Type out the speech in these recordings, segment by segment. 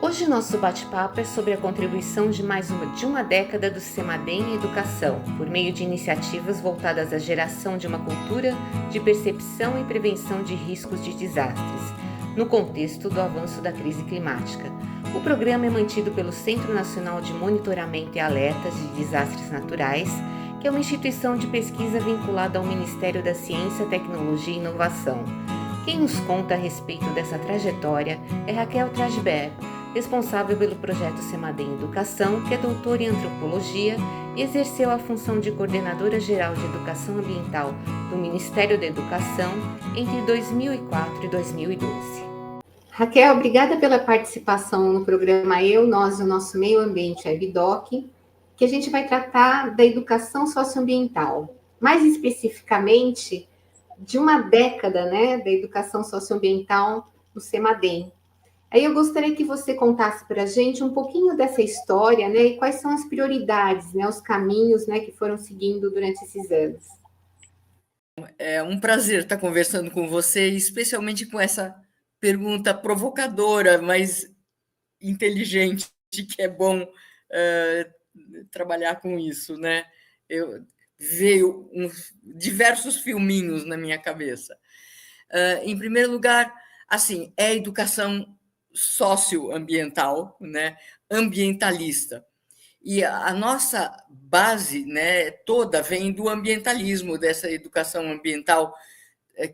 Hoje nosso bate-papo é sobre a contribuição de de uma década do Semadem em educação, por meio de iniciativas voltadas à geração de uma cultura de percepção e prevenção de riscos de desastres, no contexto do avanço da crise climática. O programa é mantido pelo Centro Nacional de Monitoramento e Alertas de Desastres Naturais, que é uma instituição de pesquisa vinculada ao Ministério da Ciência, Tecnologia e Inovação. Quem nos conta a respeito dessa trajetória é Raquel Trajber, responsável pelo projeto Semadem Educação, que é doutora em antropologia e exerceu a função de coordenadora geral de educação ambiental do Ministério da Educação entre 2004 e 2012. Raquel, obrigada pela participação no programa Eu, Nós e o Nosso Meio Ambiente WebDoc, que a gente vai tratar da educação socioambiental. Mais especificamente, de uma década, né, da educação socioambiental no Semadem. Aí eu gostaria que você contasse para a gente um pouquinho dessa história, né, e quais são as prioridades, né, os caminhos, né, que foram seguindo durante esses anos. É um prazer estar conversando com você, especialmente com essa pergunta provocadora, mas inteligente, que é bom trabalhar com isso, né? Veio diversos filminhos na minha cabeça. Em primeiro lugar, assim, é educação socioambiental, né? Ambientalista. E a nossa base, né, toda vem do ambientalismo, dessa educação ambiental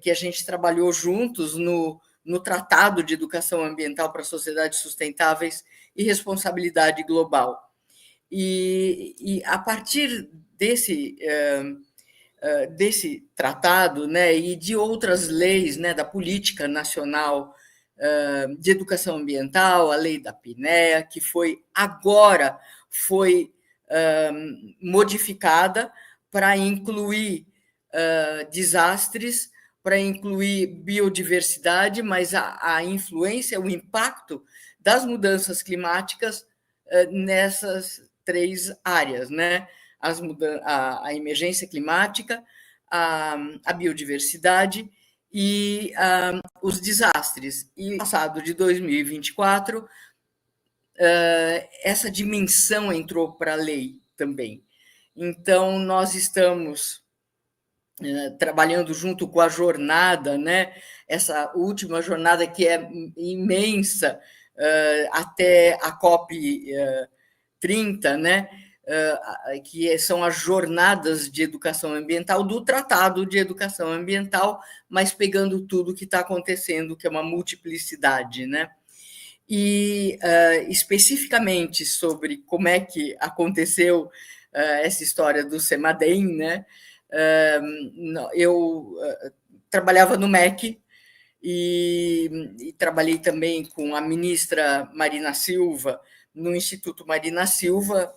que a gente trabalhou juntos no Tratado de Educação Ambiental para Sociedades Sustentáveis e Responsabilidade Global. E a partir desse tratado, né, e de outras leis, né, da Política Nacional de Educação Ambiental, a lei da PNEA, que foi modificada para incluir desastres, para incluir biodiversidade, mas a influência, o impacto das mudanças climáticas nessas três áreas, né? A emergência climática, a biodiversidade e os desastres. E no passado de 2024, essa dimensão entrou para a lei também. Então, nós estamos trabalhando junto com a jornada, né? Essa última jornada que é imensa, até a COP 30, né? Que são as jornadas de educação ambiental do Tratado de Educação Ambiental, mas pegando tudo que está acontecendo, que é uma multiplicidade, né? E especificamente sobre como é que aconteceu essa história do Semadem, né? Eu trabalhava no MEC e trabalhei também com a ministra Marina Silva, no Instituto Marina Silva,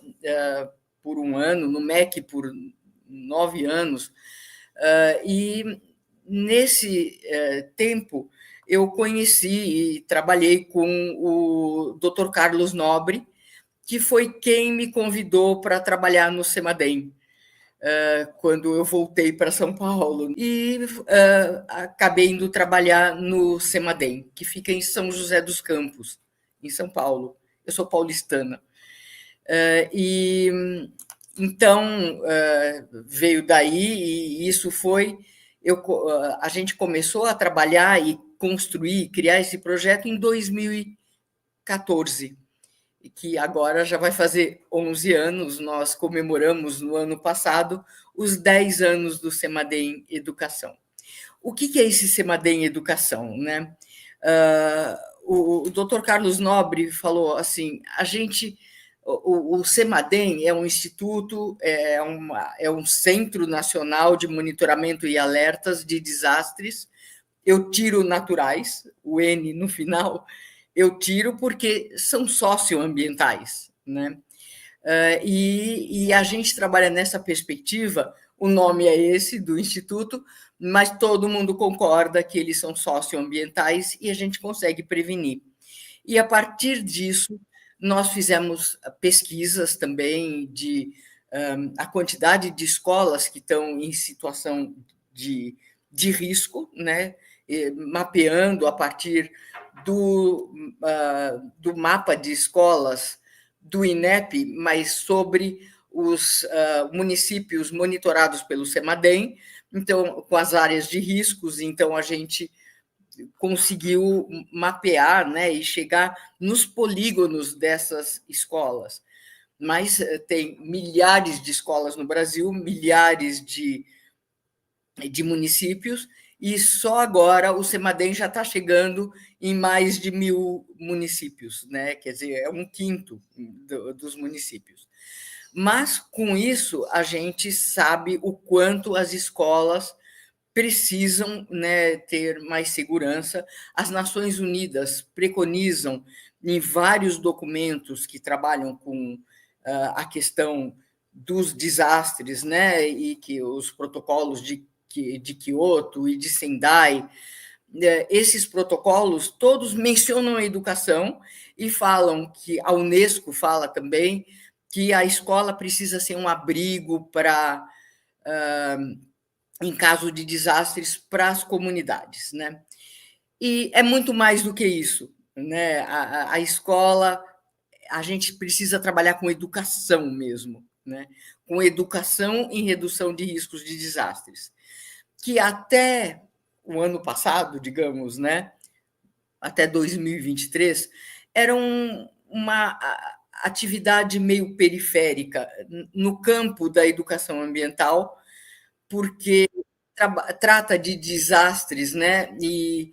por um ano, no MEC por 9 anos. E nesse tempo eu conheci e trabalhei com o Dr. Carlos Nobre, que foi quem me convidou para trabalhar no Semadem, quando eu voltei para São Paulo. E acabei indo trabalhar no Semadem, que fica em São José dos Campos, em São Paulo. Eu sou paulistana. E então veio daí, e isso foi. A gente começou a trabalhar e construir, criar esse projeto em 2014, que agora já vai fazer 11 anos. Nós comemoramos no ano passado os 10 anos do Semadem Educação. O que é esse Semadem Educação, né? O Dr. Carlos Nobre falou assim: o Semadem é um instituto, é um centro nacional de monitoramento e alertas de desastres. Eu tiro naturais, o N no final, eu tiro porque são socioambientais, né? E a gente trabalha nessa perspectiva. O nome é esse do Instituto, mas todo mundo concorda que eles são socioambientais e a gente consegue prevenir. E a partir disso, nós fizemos pesquisas também a quantidade de escolas que estão em situação de risco, né? Mapeando a partir do mapa de escolas do INEP, mas sobre os municípios monitorados pelo CEMADEM, então, com as áreas de riscos. Então, a gente conseguiu mapear, né, e chegar nos polígonos dessas escolas. Mas tem milhares de escolas no Brasil, milhares de municípios, e só agora o CEMADEM já está chegando em mais de 1.000 municípios, né? Quer dizer, é um quinto dos municípios. Mas, com isso, a gente sabe o quanto as escolas precisam, né, ter mais segurança. As Nações Unidas preconizam, em vários documentos que trabalham com a questão dos desastres, né, e que os protocolos de Kyoto e de Sendai, esses protocolos todos mencionam a educação e falam que a Unesco fala também que a escola precisa ser um abrigo para, em caso de desastres, para as comunidades, né? E é muito mais do que isso, né? A escola, a gente precisa trabalhar com educação mesmo, né? Com educação em redução de riscos de desastres, que até o ano passado, digamos, né? Até 2023, era uma atividade meio periférica no campo da educação ambiental, porque trata de desastres, né? E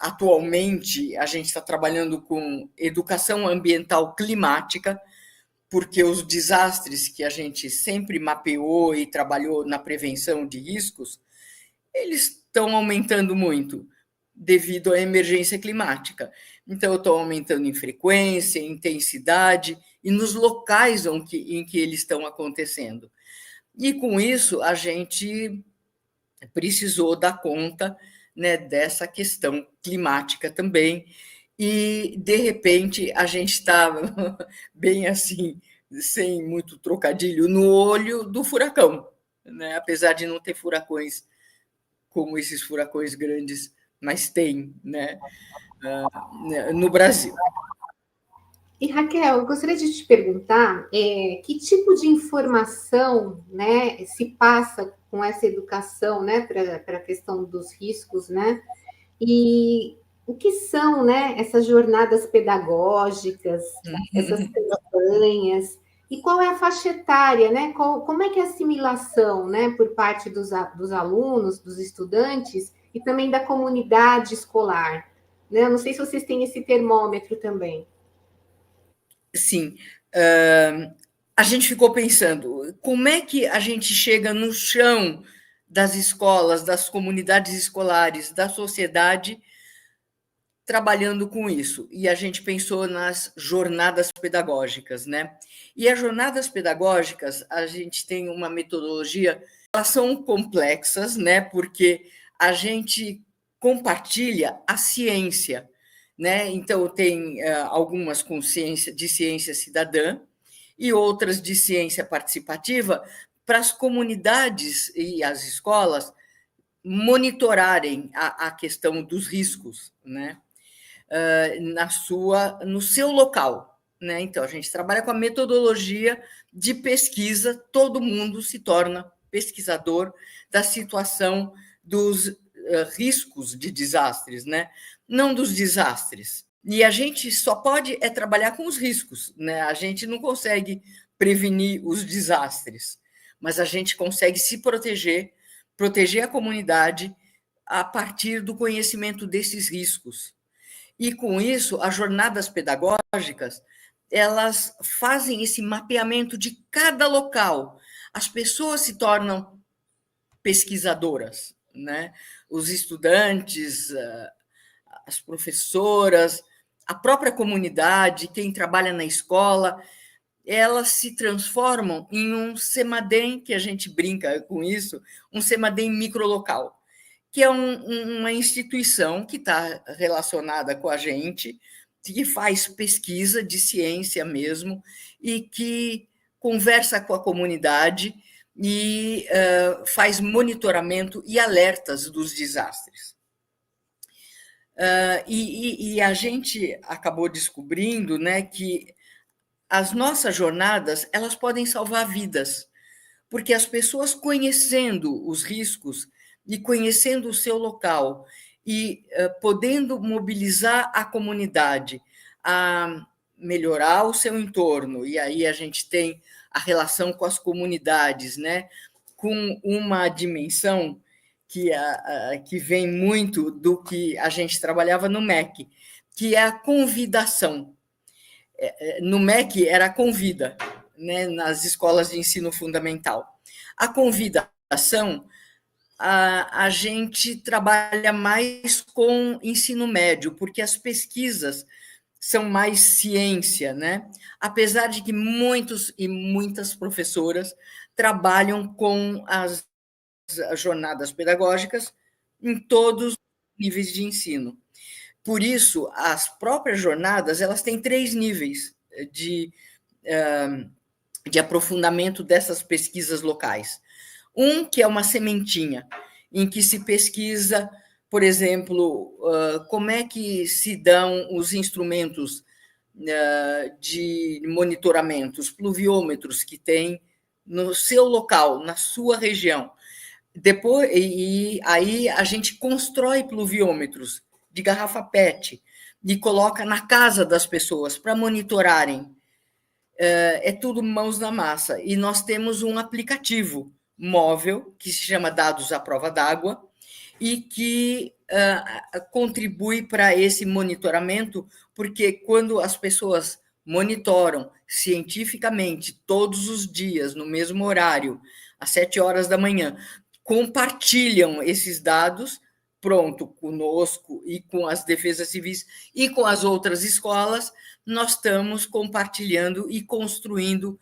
atualmente a gente está trabalhando com educação ambiental climática, porque os desastres que a gente sempre mapeou e trabalhou na prevenção de riscos, eles estão aumentando muito devido à emergência climática. Então, estão aumentando em frequência, em intensidade e nos locais em que eles estão acontecendo. E, com isso, a gente precisou dar conta, né, dessa questão climática também. E, de repente, a gente está bem assim, sem muito trocadilho, no olho do furacão, né? Apesar de não ter furacões como esses furacões grandes, mas tem, né, no Brasil. E Raquel, eu gostaria de te perguntar que tipo de informação, né, se passa com essa educação, né, para a questão dos riscos, né? E o que são, né, essas jornadas pedagógicas, essas campanhas, e qual é a faixa etária, né? Como é que é a assimilação, né, por parte dos alunos, dos estudantes e também da comunidade escolar, né? Eu não sei se vocês têm esse termômetro também. Sim, a gente ficou pensando, como é que a gente chega no chão das escolas, das comunidades escolares, da sociedade, trabalhando com isso? E a gente pensou nas jornadas pedagógicas, né? E as jornadas pedagógicas, a gente tem uma metodologia, elas são complexas, né? Porque a gente compartilha a ciência, né? Então, tem algumas de ciência cidadã e outras de ciência participativa, para as comunidades e as escolas monitorarem a questão dos riscos, né? No seu local, né? Então, a gente trabalha com a metodologia de pesquisa, todo mundo se torna pesquisador da situação dos riscos de desastres, né? Não dos desastres. E a gente só pode trabalhar com os riscos, né? A gente não consegue prevenir os desastres, mas a gente consegue se proteger a comunidade a partir do conhecimento desses riscos. E, com isso, as jornadas pedagógicas, elas fazem esse mapeamento de cada local. As pessoas se tornam pesquisadoras, né? Os estudantes, as professoras, a própria comunidade, quem trabalha na escola, elas se transformam em um CEMADEM, que a gente brinca com isso, um CEMADEM microlocal, que é uma instituição que está relacionada com a gente, que faz pesquisa de ciência mesmo, e que conversa com a comunidade e faz monitoramento e alertas dos desastres. E a gente acabou descobrindo, né, que as nossas jornadas elas podem salvar vidas, porque as pessoas conhecendo os riscos e conhecendo o seu local e podendo mobilizar a comunidade a melhorar o seu entorno, e aí a gente tem a relação com as comunidades, né, com uma dimensão que vem muito do que a gente trabalhava no MEC, que é a convidação. No MEC era a convida, né, nas escolas de ensino fundamental. A convidação, a gente trabalha mais com ensino médio, porque as pesquisas são mais ciência, né? Apesar de que muitos e muitas professoras trabalham com as jornadas pedagógicas em todos os níveis de ensino. Por isso, as próprias jornadas elas têm 3 níveis de, de aprofundamento dessas pesquisas locais. Um que é uma sementinha, em que se pesquisa, por exemplo, como é que se dão os instrumentos de monitoramento, os pluviômetros que tem no seu local, na sua região. Depois, e aí a gente constrói pluviômetros de garrafa PET e coloca na casa das pessoas para monitorarem. É tudo mãos na massa. E nós temos um aplicativo móvel que se chama Dados à Prova d'Água e que contribui para esse monitoramento, porque quando as pessoas monitoram cientificamente todos os dias, no mesmo horário, às 7 horas da manhã, compartilham esses dados, pronto, conosco e com as defesas civis e com as outras escolas, nós estamos compartilhando e construindo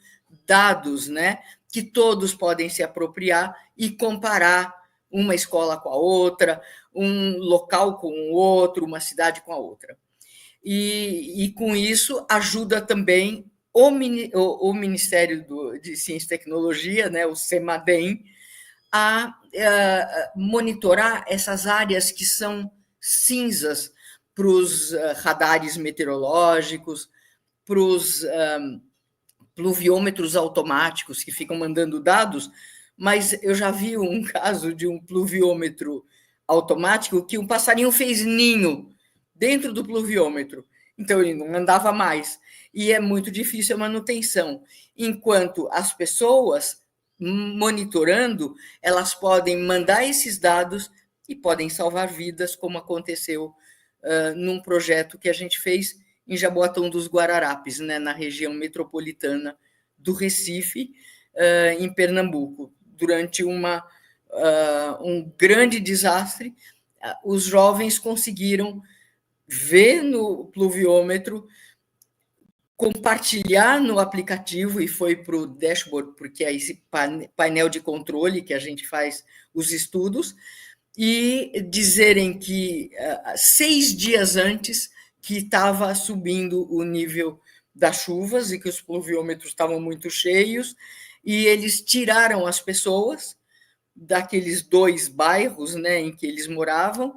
dados, né, que todos podem se apropriar e comparar uma escola com a outra, um local com o outro, uma cidade com a outra. E com isso ajuda também o Ministério de Ciência e Tecnologia, né, o CEMADEM, a monitorar essas áreas que são cinzas para os radares meteorológicos, para os pluviômetros automáticos que ficam mandando dados, mas eu já vi um caso de um pluviômetro automático que um passarinho fez ninho dentro do pluviômetro, então ele não andava mais, e é muito difícil a manutenção, enquanto as pessoas monitorando, elas podem mandar esses dados e podem salvar vidas, como aconteceu num projeto que a gente fez em Jaboatão dos Guararapes, né, na região metropolitana do Recife, em Pernambuco. Durante um grande desastre, os jovens conseguiram ver no pluviômetro, compartilhar no aplicativo, e foi para o dashboard, porque é esse painel de controle que a gente faz os estudos, e dizerem que 6 dias antes que estava subindo o nível das chuvas e que os pluviômetros estavam muito cheios, e eles tiraram as pessoas daqueles 2 bairros, né, em que eles moravam,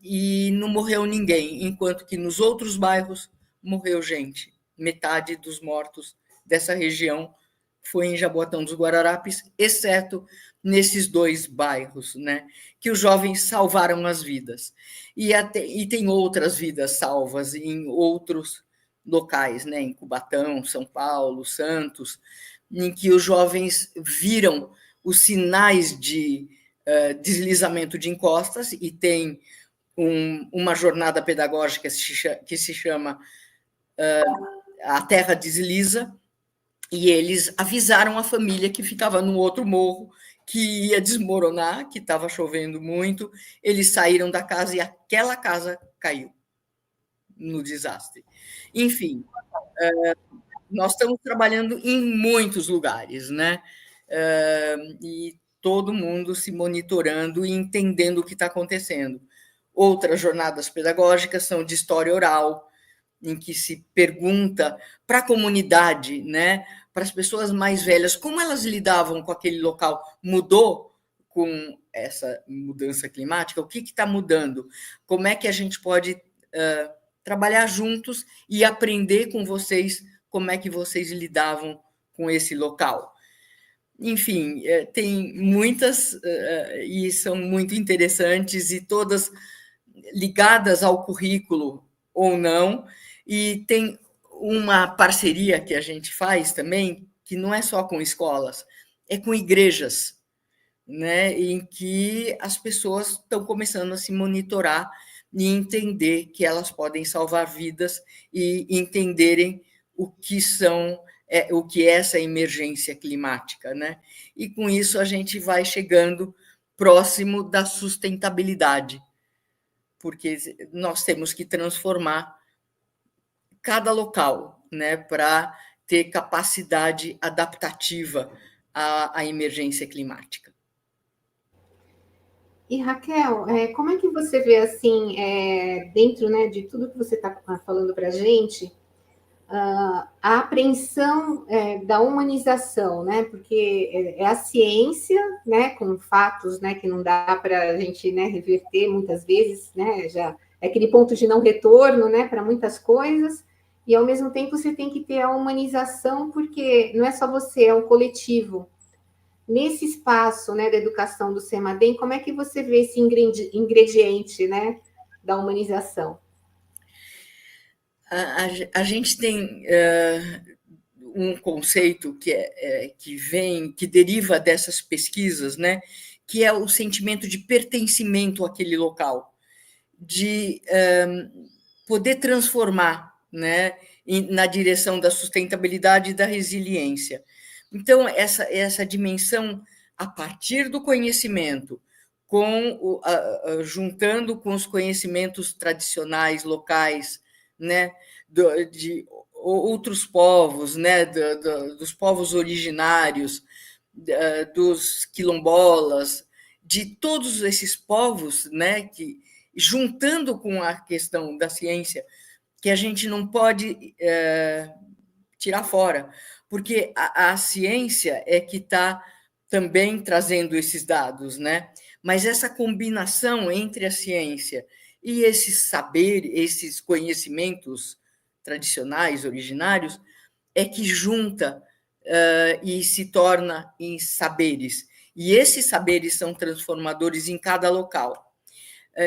e não morreu ninguém, enquanto que nos outros bairros morreu gente. Metade dos mortos dessa região foi em Jaboatão dos Guararapes, exceto nesses 2 bairros, né, que os jovens salvaram as vidas. E tem outras vidas salvas em outros locais, né, em Cubatão, São Paulo, Santos, em que os jovens viram os sinais de deslizamento de encostas, e tem uma jornada pedagógica que se chama A Terra Desliza, e eles avisaram a família que ficava no outro morro que ia desmoronar, que estava chovendo muito. Eles saíram da casa e aquela casa caiu no desastre. Enfim, nós estamos trabalhando em muitos lugares, né? E todo mundo se monitorando e entendendo o que está acontecendo. Outras jornadas pedagógicas são de história oral, em que se pergunta para a comunidade, né, para as pessoas mais velhas, como elas lidavam com aquele local. Mudou com essa mudança climática, o que está mudando? Como é que a gente pode trabalhar juntos e aprender com vocês como é que vocês lidavam com esse local? Enfim, tem muitas e são muito interessantes e todas ligadas ao currículo ou não, e tem uma parceria que a gente faz também, que não é só com escolas, é com igrejas, né, em que as pessoas estão começando a se monitorar e entender que elas podem salvar vidas e entenderem o que é essa emergência climática, né? E com isso a gente vai chegando próximo da sustentabilidade, porque nós temos que transformar cada local, né, para ter capacidade adaptativa à emergência climática. E Raquel, como é que você vê assim, dentro, né, de tudo que você está falando para a gente, a apreensão da humanização, né? Porque é a ciência, né, com fatos, né, que não dá para a gente, né, reverter muitas vezes, né? Já é aquele ponto de não retorno, né, para muitas coisas. E ao mesmo tempo você tem que ter a humanização, porque não é só você, é um coletivo. Nesse espaço, né, da educação do CEMADEM, como é que você vê esse ingrediente, né, da humanização? A gente tem um conceito que deriva dessas pesquisas, né, que é o sentimento de pertencimento àquele local, de poder transformar, né, na direção da sustentabilidade e da resiliência. Então, essa dimensão, a partir do conhecimento, juntando com os conhecimentos tradicionais, locais, né, de outros povos, né, dos povos originários, dos quilombolas, de todos esses povos, né, que, juntando com a questão da ciência, que a gente não pode tirar fora, porque a ciência é que está também trazendo esses dados, né? Mas essa combinação entre a ciência e esses conhecimentos tradicionais, originários, é que junta e se torna em saberes. E esses saberes são transformadores em cada local.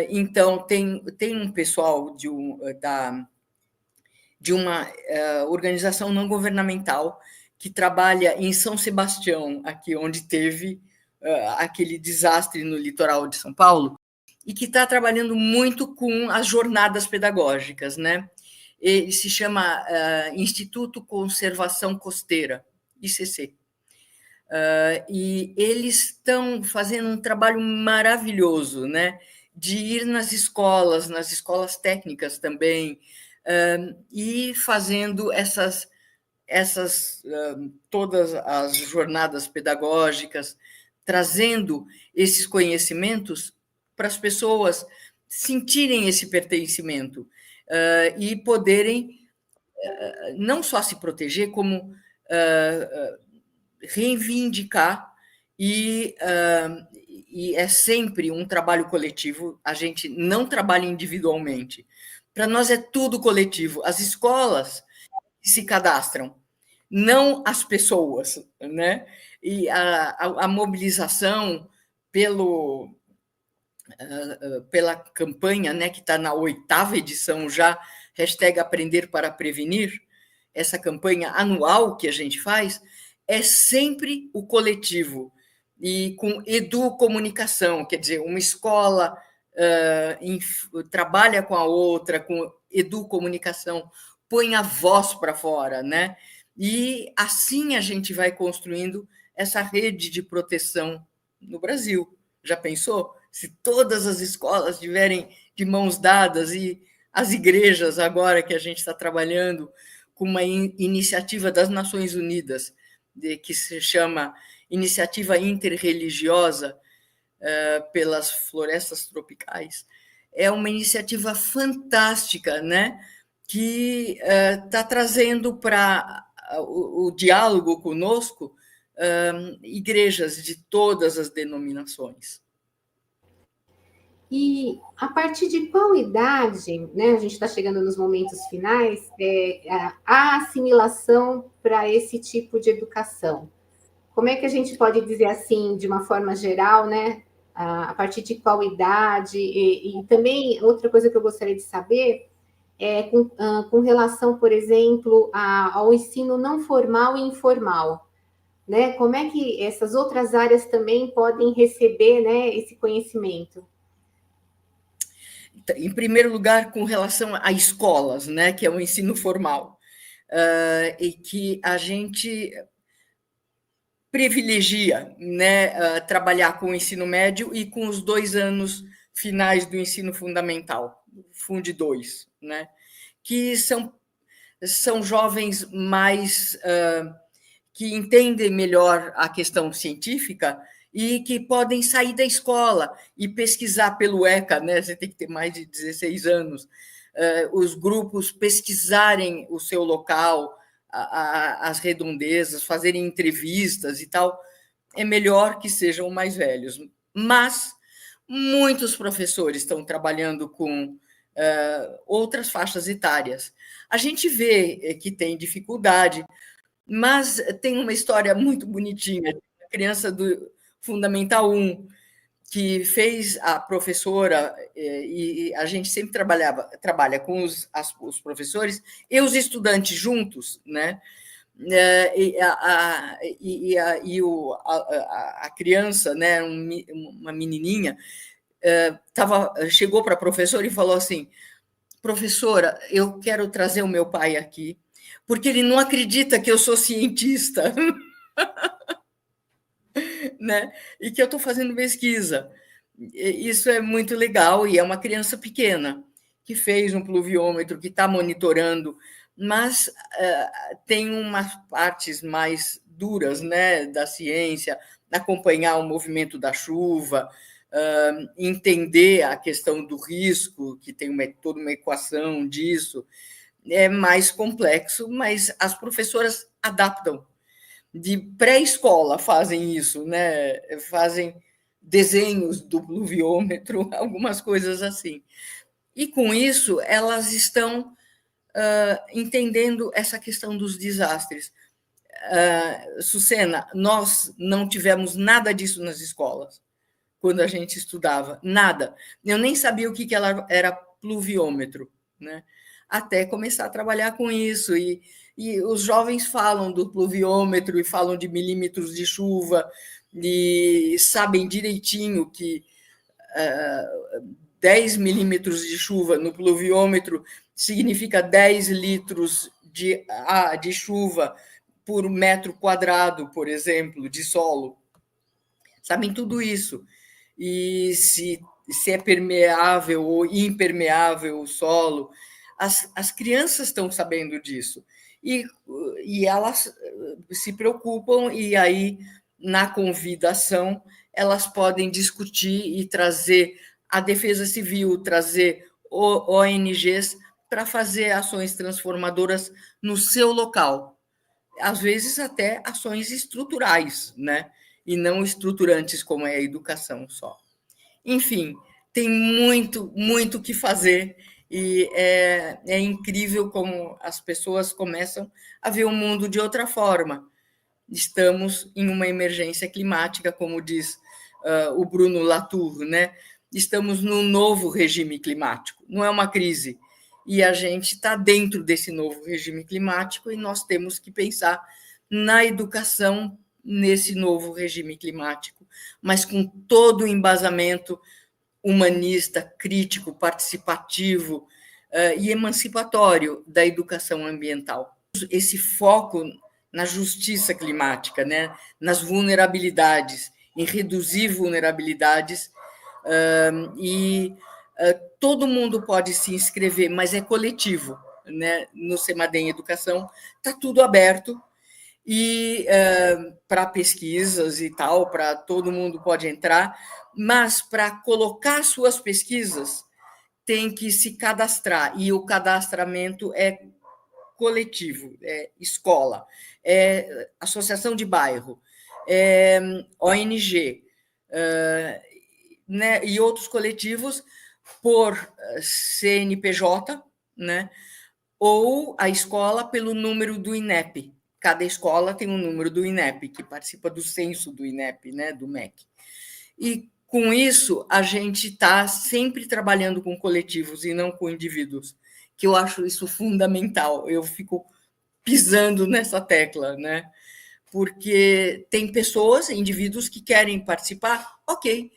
Então, tem um pessoal de uma organização não governamental que trabalha em São Sebastião, aqui onde teve aquele desastre no litoral de São Paulo, e que está trabalhando muito com as jornadas pedagógicas, né? Ele se chama Instituto Conservação Costeira, ICC. E eles estão fazendo um trabalho maravilhoso, né? De ir nas escolas técnicas também, e fazendo todas as jornadas pedagógicas, trazendo esses conhecimentos para as pessoas sentirem esse pertencimento e poderem não só se proteger, como reivindicar, e é sempre um trabalho coletivo, a gente não trabalha individualmente. Para nós é tudo coletivo. As escolas se cadastram, não as pessoas, né? E a mobilização pela campanha, né, que está na 8ª edição já, #Aprender para Prevenir, essa campanha anual que a gente faz, é sempre o coletivo, e com educomunicação, quer dizer, uma escola trabalha com a outra, com educomunicação, põe a voz para fora, né? E assim a gente vai construindo essa rede de proteção no Brasil. Já pensou? Se todas as escolas tiverem de mãos dadas, e as igrejas, agora que a gente está trabalhando com uma iniciativa das Nações Unidas, que se chama Iniciativa Interreligiosa pelas Florestas Tropicais, é uma iniciativa fantástica, né? Que está trazendo para o diálogo conosco igrejas de todas as denominações. E a partir de qual idade, né, a gente está chegando nos momentos finais, a assimilação para esse tipo de educação? Como é que a gente pode dizer assim, de uma forma geral, né? A partir de qual idade? E também, outra coisa que eu gostaria de saber é com relação, por exemplo, ao ensino não formal e informal, né? Como é que essas outras áreas também podem receber, né, esse conhecimento? Em primeiro lugar, com relação a escolas, né, que é o ensino formal, e que a gente privilegia, né, trabalhar com o ensino médio e com os 2 anos finais do ensino fundamental, Fund 2, né, que são jovens mais que entendem melhor a questão científica e que podem sair da escola e pesquisar pelo ECA, né? Você tem que ter mais de 16 anos, os grupos pesquisarem o seu local, as redondezas, fazerem entrevistas e tal, é melhor que sejam mais velhos. Mas muitos professores estão trabalhando com outras faixas etárias. A gente vê que tem dificuldade, mas tem uma história muito bonitinha, a criança do Fundamental 1, que fez a professora, e a gente sempre trabalha com os professores e os estudantes juntos, né? A criança, né, uma menininha, chegou para a professora e falou assim: professora, eu quero trazer o meu pai aqui, porque ele não acredita que eu sou cientista, né? E que eu estou fazendo pesquisa. Isso é muito legal, e é uma criança pequena que fez um pluviômetro, que está monitorando, mas tem umas partes mais duras, né, da ciência, acompanhar o movimento da chuva, entender a questão do risco, que tem toda uma equação disso, é mais complexo, mas as professoras adaptam. De pré-escola fazem isso, né? Fazem desenhos do pluviômetro, algumas coisas assim. E com isso, elas estão entendendo essa questão dos desastres. Sucena, nós não tivemos nada disso nas escolas, quando a gente estudava, nada. Eu nem sabia o que era pluviômetro, né? Até começar a trabalhar com isso. E os jovens falam do pluviômetro e falam de milímetros de chuva, e sabem direitinho que 10 milímetros de chuva no pluviômetro significa 10 litros de chuva por metro quadrado, por exemplo, de solo. Sabem tudo isso. E se é permeável ou impermeável o solo, as crianças estão sabendo disso. E elas se preocupam, e aí, na convidação, elas podem discutir e trazer a Defesa Civil, trazer ONGs para fazer ações transformadoras no seu local. Às vezes, até ações estruturais, né? E não estruturantes, como é a educação só. Enfim, tem muito, muito o que fazer, e é incrível como as pessoas começam a ver o mundo de outra forma. Estamos em uma emergência climática, como diz o Bruno Latour, né? Estamos num novo regime climático, não é uma crise. E a gente está dentro desse novo regime climático, e nós temos que pensar na educação nesse novo regime climático, mas com todo o embasamento humanista, crítico, participativo e emancipatório da educação ambiental. Esse foco na justiça climática, né, nas vulnerabilidades, em reduzir vulnerabilidades, e todo mundo pode se inscrever, mas é coletivo, né? No Semadem Educação está tudo aberto, e para pesquisas e tal, para todo mundo pode entrar, mas para colocar suas pesquisas tem que se cadastrar, e o cadastramento é coletivo, é escola, é associação de bairro, ONG, né, e outros coletivos por CNPJ, né, ou a escola pelo número do INEP. Cada escola tem um número do INEP, que participa do censo do INEP, né, do MEC. E, com isso, a gente está sempre trabalhando com coletivos e não com indivíduos, que eu acho isso fundamental. Eu fico pisando nessa tecla, né? Porque tem pessoas, indivíduos que querem participar, ok,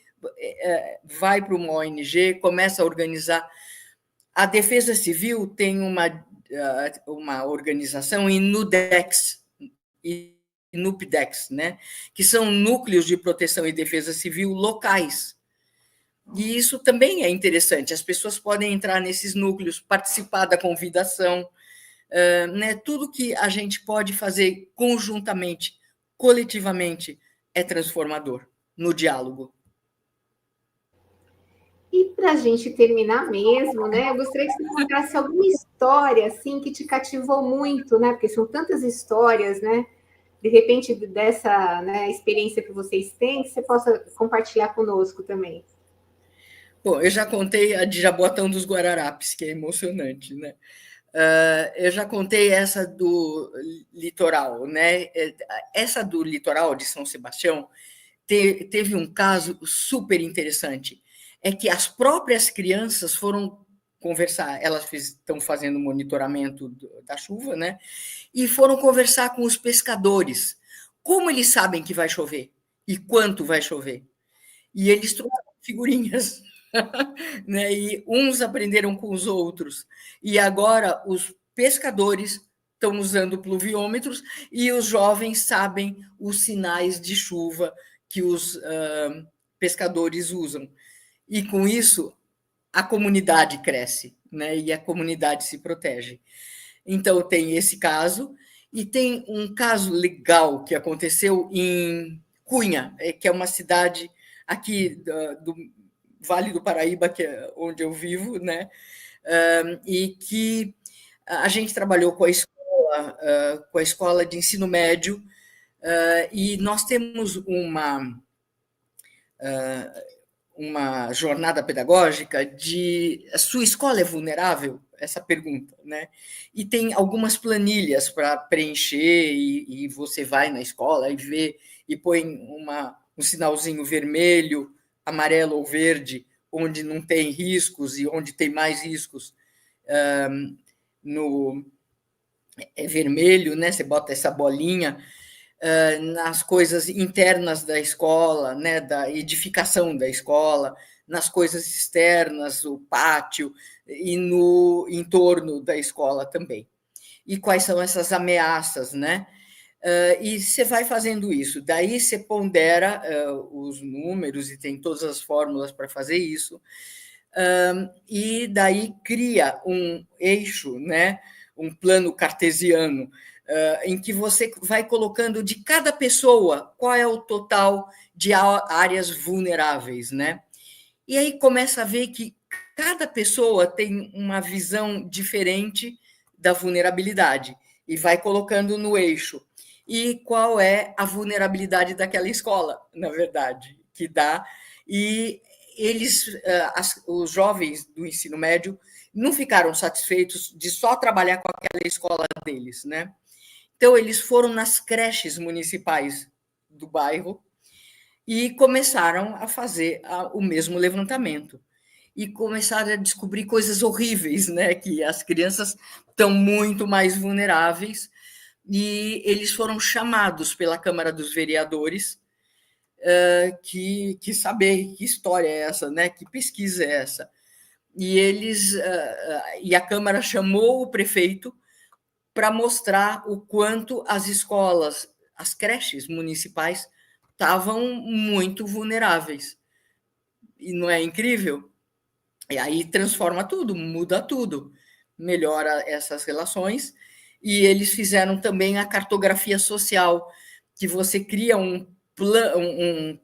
vai para uma ONG, começa a organizar. A Defesa Civil tem uma organização em NUDEX e NUPDEX, né? Que são núcleos de proteção e defesa civil locais. E isso também é interessante. As pessoas podem entrar nesses núcleos, participar da convidação, né? Tudo que a gente pode fazer conjuntamente, coletivamente, é transformador no diálogo. E para a gente terminar mesmo, né? Eu gostaria que você contasse alguma história assim que te cativou muito, né? Porque são tantas histórias, né? De repente, dessa, né, experiência que vocês têm, que você possa compartilhar conosco também. Bom, eu já contei a de Jaboatão dos Guararapes, que é emocionante, né? Eu já contei essa do litoral, né? Essa do litoral de São Sebastião teve um caso super interessante. É que as próprias crianças foram conversar, elas estão fazendo monitoramento da chuva, né? E foram conversar com os pescadores. Como eles sabem que vai chover e quanto vai chover? E eles trocaram figurinhas, né? E uns aprenderam com os outros. E agora os pescadores estão usando pluviômetros e os jovens sabem os sinais de chuva que os pescadores usam. E com isso a comunidade cresce, né? E a comunidade se protege. Então tem esse caso e tem um caso legal que aconteceu em Cunha, que é uma cidade aqui do Vale do Paraíba, que é onde eu vivo, né? E que a gente trabalhou com a escola de ensino médio, e nós temos uma jornada pedagógica de a sua escola é vulnerável? Essa pergunta, né? E tem algumas planilhas para preencher, e você vai na escola e vê, e põe um sinalzinho vermelho, amarelo ou verde, onde não tem riscos e onde tem mais riscos. É vermelho, né? Você bota essa bolinha nas coisas internas da escola, né? Da edificação da escola, nas coisas externas, o pátio, e no entorno da escola também. E quais são essas ameaças, né? E você vai fazendo isso, daí você pondera os números e tem todas as fórmulas para fazer isso, e daí cria um eixo, né? Um plano cartesiano, em que você vai colocando de cada pessoa qual é o total de áreas vulneráveis, né? E aí começa a ver que cada pessoa tem uma visão diferente da vulnerabilidade e vai colocando no eixo. E qual é a vulnerabilidade daquela escola, na verdade, que dá. E os jovens do ensino médio não ficaram satisfeitos de só trabalhar com aquela escola deles, né? Então, eles foram nas creches municipais do bairro e começaram a fazer o mesmo levantamento. E começaram a descobrir coisas horríveis, né? Que as crianças estão muito mais vulneráveis, e eles foram chamados pela Câmara dos Vereadores, que saber que história é essa, né? Que pesquisa é essa? E a Câmara chamou o prefeito para mostrar o quanto as escolas, as creches municipais, estavam muito vulneráveis. E não é incrível? E aí transforma tudo, muda tudo, melhora essas relações. E eles fizeram também a cartografia social, que você cria um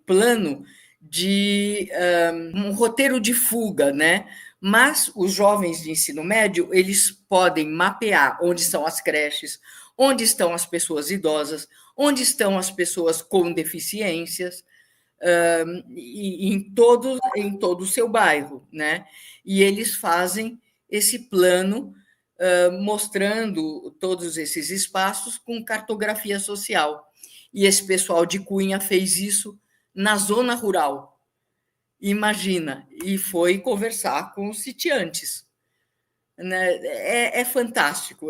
plano de um roteiro de fuga, né? Mas os jovens de ensino médio, eles podem mapear onde são as creches, onde estão as pessoas idosas, onde estão as pessoas com deficiências, e em todo o seu bairro, né? E eles fazem esse plano mostrando todos esses espaços com cartografia social. E esse pessoal de Cunha fez isso na zona rural. Imagina, e foi conversar com os sitiantes. Né? É fantástico,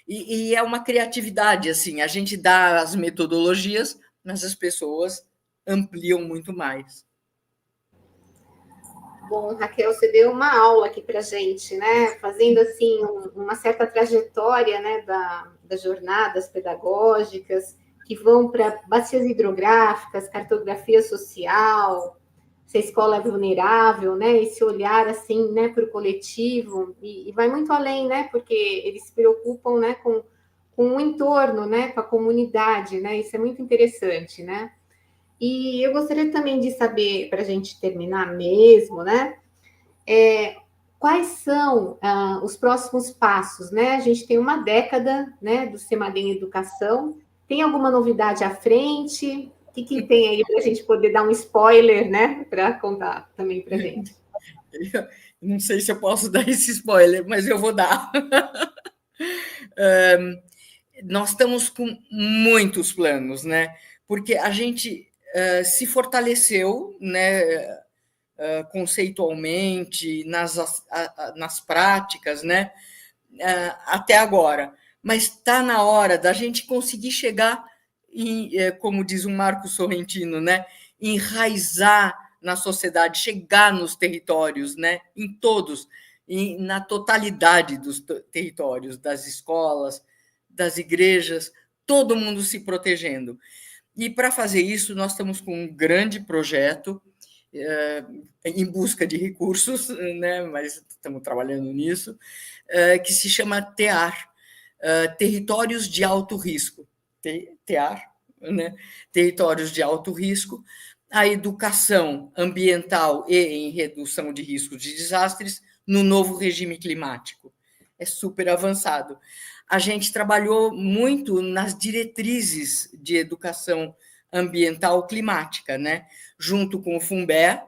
e é uma criatividade, assim, a gente dá as metodologias, mas as pessoas ampliam muito mais. Bom, Raquel, você deu uma aula aqui para a gente, né? Fazendo assim uma certa trajetória, né, das jornadas pedagógicas que vão para bacias hidrográficas, cartografia social, se a escola é vulnerável, né? Esse olhar assim, né, para o coletivo e vai muito além, né? Porque eles se preocupam, né, com o entorno, né, com a comunidade, né? Isso é muito interessante, né? E eu gostaria também de saber, para a gente terminar mesmo, né? Quais são os próximos passos, né? A gente tem uma década, né, do Semadem Educação. Tem alguma novidade à frente? O que tem aí para a gente poder dar um spoiler, né? Para contar também para a gente. Eu não sei se eu posso dar esse spoiler, mas eu vou dar. Nós estamos com muitos planos, né? Porque a gente se fortaleceu, né? Conceitualmente, nas práticas, né? Até agora. Mas está na hora da gente conseguir chegar, como diz o Marco Sorrentino, né? Enraizar na sociedade, chegar nos territórios, né? Em todos, na totalidade dos territórios, das escolas, das igrejas, todo mundo se protegendo. E para fazer isso, nós estamos com um grande projeto em busca de recursos, né? Mas estamos trabalhando nisso, que se chama TEAR, Territórios de Alto Risco. TEAR, né? Territórios de Alto Risco, a educação ambiental e em redução de riscos de desastres no novo regime climático. É super avançado. A gente trabalhou muito nas diretrizes de educação ambiental climática, né? Junto com o FUNBE,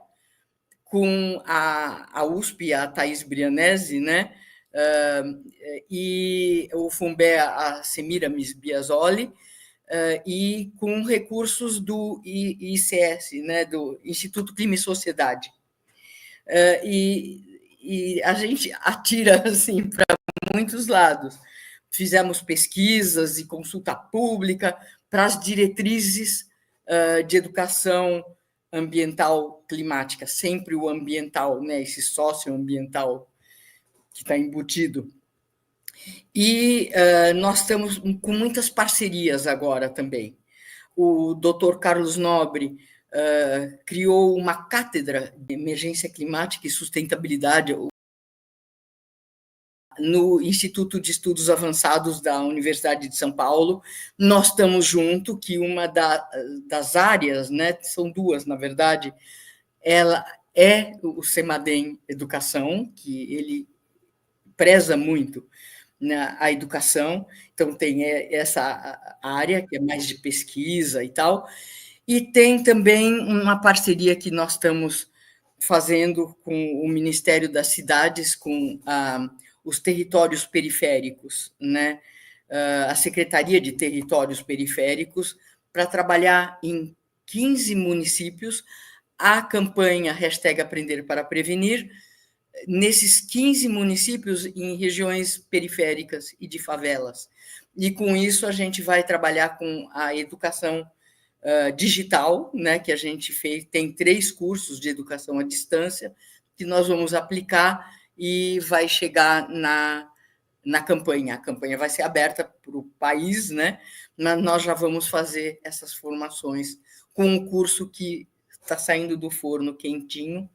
com a USP, a Thais Brianesi, né? E o FUNBE, a Semiramis Biasoli, e com recursos do ICS, né? Do Instituto Clima e Sociedade. E a gente atira assim para muitos lados. Fizemos pesquisas e consulta pública para as diretrizes de educação ambiental climática, sempre o ambiental, né, esse socioambiental que está embutido. E nós estamos com muitas parcerias agora também. O doutor Carlos Nobre criou uma cátedra de emergência climática e sustentabilidade no Instituto de Estudos Avançados da Universidade de São Paulo. Nós estamos junto, que uma das áreas, né, são duas, na verdade, ela é o Semadem Educação, que ele preza muito a educação, então tem essa área que é mais de pesquisa e tal, e tem também uma parceria que nós estamos fazendo com o Ministério das Cidades, com os territórios periféricos, né? A Secretaria de Territórios Periféricos, para trabalhar em 15 municípios a campanha #Aprender para Prevenir, nesses 15 municípios em regiões periféricas e de favelas. E com isso a gente vai trabalhar com a educação digital, né, que a gente fez, tem 3 cursos de educação à distância que nós vamos aplicar e vai chegar na campanha. A campanha vai ser aberta para o país, né? Mas nós já vamos fazer essas formações com um curso que está saindo do forno quentinho,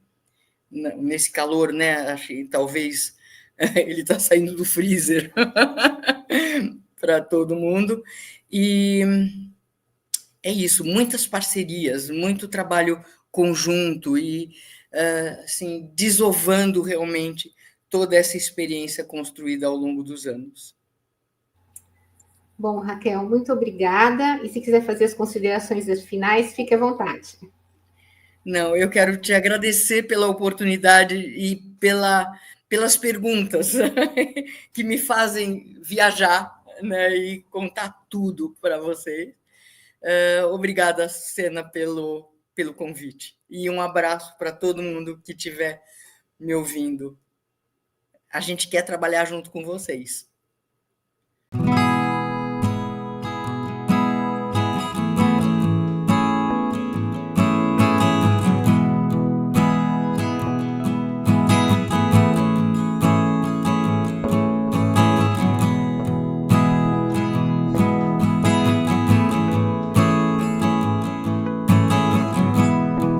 nesse calor, né? Acho que talvez ele está saindo do freezer para todo mundo. E é isso, muitas parcerias, muito trabalho conjunto e assim, desovando realmente toda essa experiência construída ao longo dos anos. Bom, Raquel, muito obrigada. E se quiser fazer as considerações finais, fique à vontade. Não, eu quero te agradecer pela oportunidade e pelas perguntas que me fazem viajar, né, e contar tudo para vocês. Obrigada, Sena, pelo convite. E um abraço para todo mundo que estiver me ouvindo. A gente quer trabalhar junto com vocês.